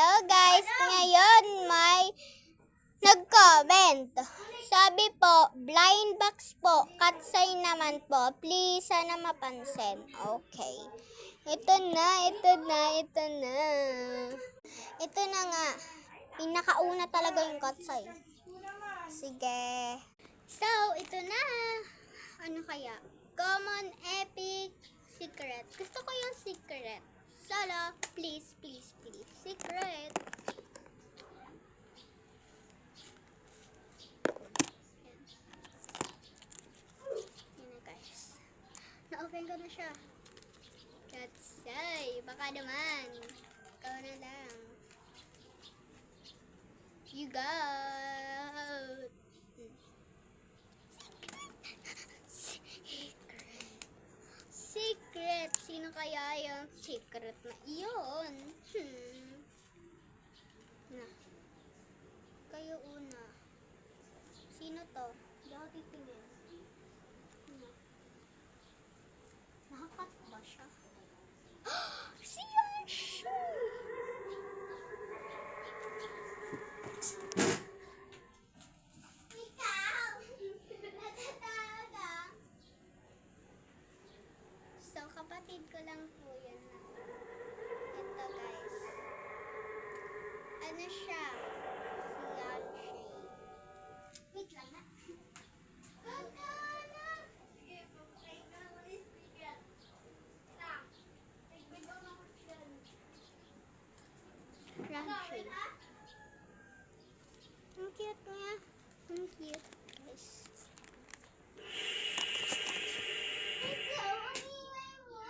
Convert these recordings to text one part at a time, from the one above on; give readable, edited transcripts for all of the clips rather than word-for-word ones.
Hello guys, ngayon may nag-comment. Sabi po, blind box po, katsay naman po. Please, sana mapansin. Okay. Ito na. Ito na nga. Pinakauna talaga yung katsay. Sige. So, ito na. Ano kaya? Common, epic, secret. Gusto ko yung secret. Solo, please. Secret. Yan na guys. Na-open ko na siya. Katsay. Baka naman. Ikaw na lang. You got. Secret. Sino kaya yung secret na iyon? Na. Kayo una. Sino to? Hindi ako titingin. Nakakat ba siya? Si Yanshu! Ikaw! Natataga! So, kapatid ko lang po yan. Ito guys. Ano siya? Si Yanshu. Wait lang na. Ranshu. Ang cute niya. Ang cute guys. Ikaw, ang ingay mo.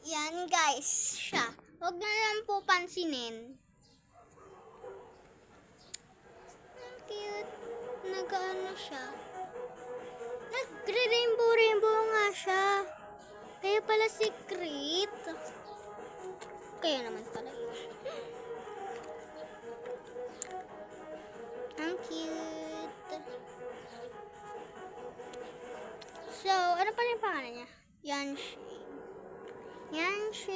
Yan guys, siya. Huwag na lang po pansinin. Ang cute. Nag-ano siya. Nagre-rainbow nga siya. Kaya pala secret. Kaya naman pala yun. Ang cute. So, ano pala yung pangalan niya? Yanshu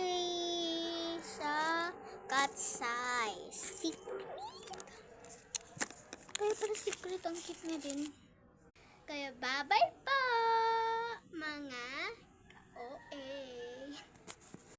sa katsay. Secret. Kaya pala secret. Ang cute niya din. Kaya bye-bye po mga OA.